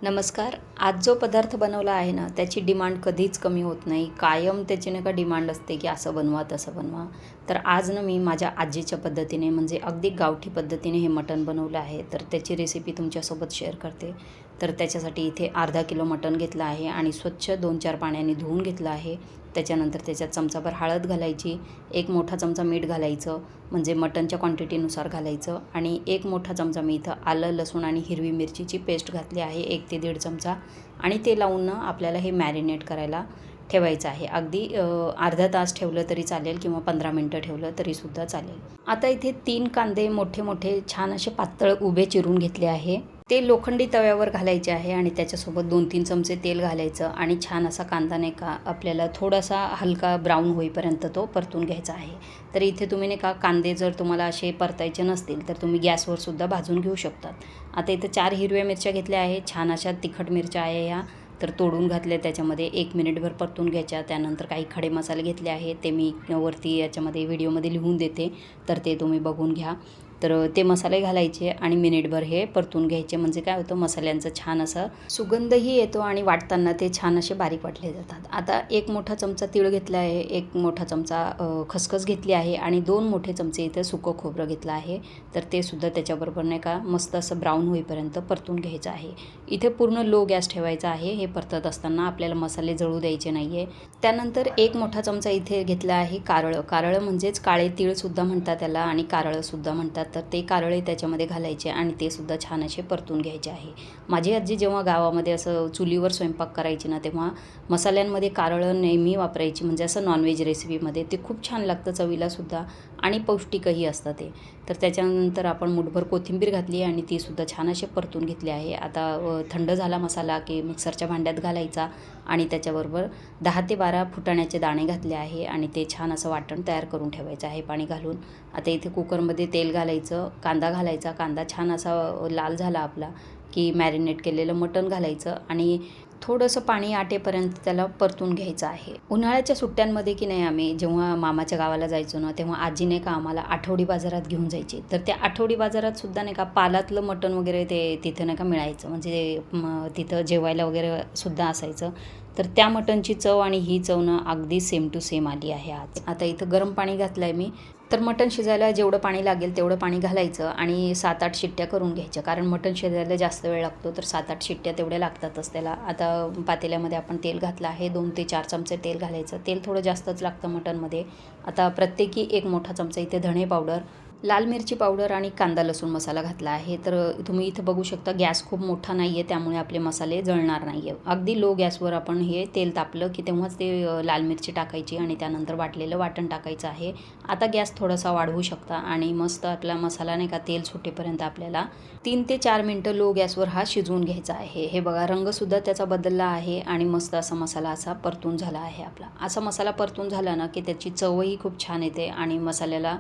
नमस्कार. आज जो पदार्थ बनवला आहे ना, त्याची डिमांड कधीच कमी होत नाही. कायम त्याची नाही का डिमांड असते, की असं बनवा, तसं बनवा. तर आज ना मी माझ्या आजीच्या पद्धतीने म्हणजे अगदी गावठी पद्धतीने हे मटण बनवलं आहे. तर त्याची रेसिपी तुमच्यासोबत शेअर करते. तर त्याच्यासाठी इथे अर्धा किलो मटण घेतलं आहे आणि स्वच्छ 2-4 पाण्याने धुवून घेतलं आहे. त्याच्यानंतर त्याच्यात चमचाभर हळद घालायची, 1 मोठा चमचा मीठ घालायचं, म्हणजे मटणच्या क्वांटिटीनुसार घालायचं आणि 1 मोठा चमचा मी इथं आलं, लसूण आणि हिरवी मिरचीची पेस्ट घातली आहे 1 ते 1.5 चमचा आणि ते लावून आपल्याला हे मॅरिनेट करायला ठेवायचं आहे. अगदी अर्धा तास ठेवलं तरी चालेल किंवा 15 मिनटं ठेवलं तरीसुद्धा चालेल. आता इथे 3 कांदे मोठे मोठे छान असे पातळ उभे चिरून घेतले आहे. ते लोखंडी तव्यावर घालायचे आहे आणि त्याच्यासोबत 2-3 चमचे तेल घालायचं आणि छान असा कांदा नाही का आपल्याला थोडासा हलका ब्राऊन होईपर्यंत तो परतून घ्यायचा आहे. तर इथे तुम्ही नाही का कांदे जर तुम्हाला असे परतायचे नसतील तर तुम्ही गॅसवर सुद्धा भाजून घेऊ शकतात. आता इथं 4 हिरव्या मिरच्या घेतल्या आहे. छान अशा तिखट मिरच्या आहे ह्या. तर तोडून घातले त्याच्यामध्ये 1 मिनिटभर परतून घ्यायच्या. त्यानंतर काही खडे मसाले घेतले आहेत. ते मी वरती याच्यामध्ये व्हिडिओमध्ये लिहून देते, तर ते तुम्ही बघून घ्या. तर ते मसाले घालायचे आणि मिनिटभर हे परतून घ्यायचे. म्हणजे काय होतं, मसाल्यांचा छान असा सुगंधही येतो आणि वाटताना ते छान असे बारीक वाटले जातात. आता 1 मोठा चमचा तीळ घेतला आहे, 1 मोठा चमचा खसखस घेतली आहे आणि 2 मोठे चमचे इथे सुकं खोबरं घेतलं आहे. तर ते सुद्धा त्याच्याबरोबर नाही का मस्त असं ब्राऊन होईपर्यंत परतून घ्यायचं आहे. इथे पूर्ण लो गॅस ठेवायचा आहे. हे परतत असताना आपल्याला मसाले जळू द्यायचे नाही आहे. त्यानंतर 1 मोठा चमचा इथे घेतला आहे कारळं. कारळं म्हणजेच काळे तीळसुद्धा म्हणतात त्याला आणि कारळंसुद्धा म्हणतात. तर ते कारळे त्याच्यामध्ये घालायचे आणि ते सुद्धा छान असे परतून घ्यायचे आहे. माझी आजी जेव्हा गावामध्ये असं चुलीवर स्वयंपाक करायची ना, तेव्हा मसाल्यांमध्ये कारळं नेहमी वापरायची. म्हणजे असं नॉनव्हेज रेसिपीमध्ये ते खूप छान लागतं चवीलासुद्धा आणि पौष्टिकही असतं ते. तर त्याच्यानंतर आपण मुठभर कोथिंबीर घातली आणि तीसुद्धा छान असे परतून घेतली आहे. आता थंड झाला मसाला की मिक्सरच्या भांड्यात घालायचा आणि त्याच्याबरोबर 10 ते 12 फुटाण्याचे दाणे घातले आहे आणि ते छान असं वाटण तयार करून ठेवायचं आहे पाणी घालून. आता इथे कुकरमध्ये तेल घालायचं, कांदा घालायचा. कांदा छान असा लाल झाला आपला की मॅरिनेट केलेलं मटण घालायचं आणि थोडंसं पाणी आटेपर्यंत त्याला परतून घ्यायचं आहे. उन्हाळ्याच्या सुट्ट्यांमध्ये की नाही आम्ही जेव्हा मामाच्या गावाला जायचो ना, तेव्हा आजी नाही का आम्हाला आठवडी बाजारात घेऊन जायची. तर त्या आठवडी बाजारात सुद्धा नाही का पालातलं मटण वगैरे ते तिथं नाही का मिळायचं. म्हणजे तिथं जेवायला वगैरे सुद्धा असायचं. तर त्या मटणची चव आणि ही चव ना अगदी सेम टू सेम आली आहे आज. आता इथं गरम पाणी घातलं आहे मी. तर मटण शिजायला जेवढं पाणी लागेल तेवढं पाणी घालायचं आणि 7-8 शिट्ट्या करून घ्यायच्या. कारण मटण शिजायला जास्त वेळ लागतो, तर 7-8 शिट्ट्या तेवढ्या लागतातच त्याला. आता पातेल्यामध्ये आपण तेल घातलं आहे. 2 ते 4 चमचे तेल घालायचं. तेल थोडं जास्तच लागतं मटणमध्ये. आता प्रत्येकी 1 मोठा चमचा इथे धणे पावडर, लाल मिरची पावडर आणि कांदा लसूण मसाला घातला आहे. तर तुम्ही इथं बघू शकता गॅस खूप मोठा नाही आहे, त्यामुळे आपले मसाले जळणार नाही आहे. अगदी लो गॅसवर आपण हे तेल तापलं की तेव्हाच ते लाल मिरची टाकायची आणि त्यानंतर वाटलेलं वाटण टाकायचं आहे. आता गॅस थोडासा वाढवू शकता आणि मस्त आपला मसाला नाही का तेल सुटेपर्यंत आपल्याला 3 ते 4 मिनटं लो गॅसवर हा शिजवून घ्यायचा आहे. हे बघा रंगसुद्धा त्याचा बदलला आहे आणि मस्त असा मसाला असा परतून झाला आहे आपला. असा मसाला परतून झाला ना की त्याची चवही खूप छान येते आणि मसाल्याला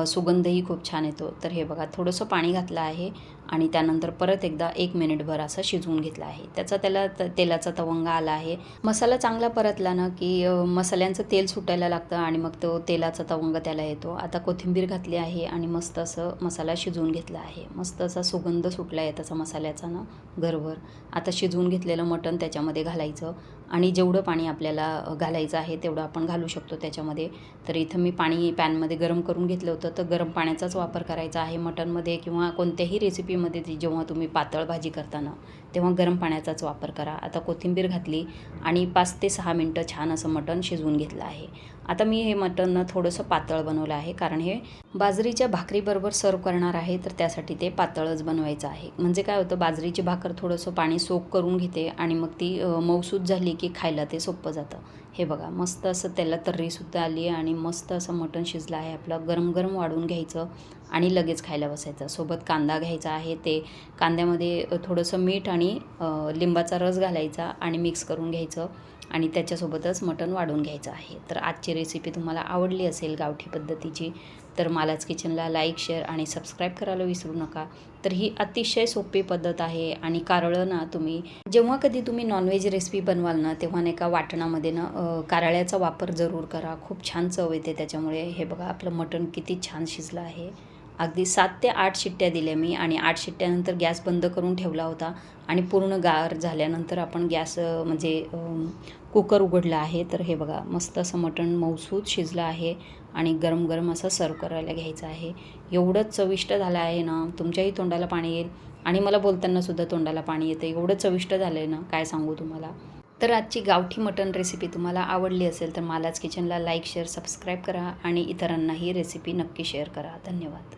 सुगंधही खूप छान येतो. तर हे बघा थोडंसं पाणी घातलं आहे आणि त्यानंतर परत एकदा 1 मिनिटभर असं शिजवून घेतलं आहे. त्याचा त्याला तेलाचा तवंगा आला आहे. मसाला चांगला परतला ना की मसाल्यांचं तेल सुटायला लागतं आणि मग तो तेलाचा तवंगा त्याला येतो. आता कोथिंबीर घातली आहे आणि मस्त असं मसाला शिजवून घेतला आहे. मस्त असा सुगंध सुटला आहे त्याचा मसाल्याचा ना घरभर. आता शिजवून घेतलेलं मटण त्याच्यामध्ये घालायचं आणि जेवढं पाणी आपल्याला घालायचं आहे तेवढं आपण घालू शकतो त्याच्यामध्ये. तर इथं मी पाणी पॅनमध्ये गरम करून घेतलं होतं. तर गरम पाण्याचाच वापर करायचा आहे मटणमध्ये किंवा कोणत्याही रेसिपीमध्ये जेव्हा तुम्ही पातळ भाजी करताना तेव्हा गरम पाण्याचाच वापर करा. आता कोथिंबीर घातली आणि 5 ते 6 मिनटं छान असं मटण शिजवून घेतलं आहे. आता मी हे मटण थोडंसं पातळ बनवलं आहे, कारण हे बाजरीच्या भाकरीबरोबर सर्व करणार आहे. तर त्यासाठी ते पातळच बनवायचं आहे. म्हणजे काय होतं, बाजरीची भाकर थोडंसं पाणी सोक करून घेते आणि मग ती मऊसूत झाली की खायला ते सोपं जातं. हे बघा मस्त असं त्याला तर्रीसुद्धा आली आहे आणि मस्त असं मटण शिजलं आहे आपलं. गरम गरम वाढून घ्यायचं आणि लगेच खायला बसायचं. सोबत कांदा घ्यायचा आहे. ते कांद्यामध्ये थोडंसं मीठ आणि लिंबाचा रस घालायचा आणि मिक्स करून घ्यायचं आणि त्याच्यासोबतच मटण वाढून घ्यायचं आहे. तर आजची रेसिपी तुम्हाला आवडली असेल गावठी पद्धतीची तर मालाच किचनला लाईक, शेअर आणि सबस्क्राईब करायला विसरू नका. तर ही अतिशय सोपी पद्धत आहे आणि कारळं ना तुम्ही जेव्हा कधी तुम्ही नॉनव्हेज रेसिपी बनवाल ना तेव्हा नाही का वाटणामध्ये ना कारळ्याचा वापर जरूर करा. खूप छान चव येते त्याच्यामुळे. हे बघा आपलं मटण किती छान शिजलं आहे अगदी 7 ते 8 शिट्ट्या दिल्या मी आणि 8 शिट्ट्यानंतर गॅस बंद करून ठेवला होता आणि पूर्ण गार झाल्यानंतर आपण गॅस कुकर उघडला आहे. तर हे बघा मस्त असं मटण मऊसूत शिजलं आहे आणि गरम गरम असं सर्व करायला घ्यायचं आहे. एवढं चविष्ट झालं आहे ना, तुमच्याही तोंडाला पाणी येईल आणि मला बोलतानासुद्धा तोंडाला पाणी येतं. एवढं चविष्ट झालं आहे ना, काय सांगू तुम्हाला. तर आजची गावठी मटण रेसिपी तुम्हाला आवडली असेल तर मालाच किचनला लाईक, शेअर, सबस्क्राईब करा आणि इतरांनाही रेसिपी नक्की शेअर करा. धन्यवाद.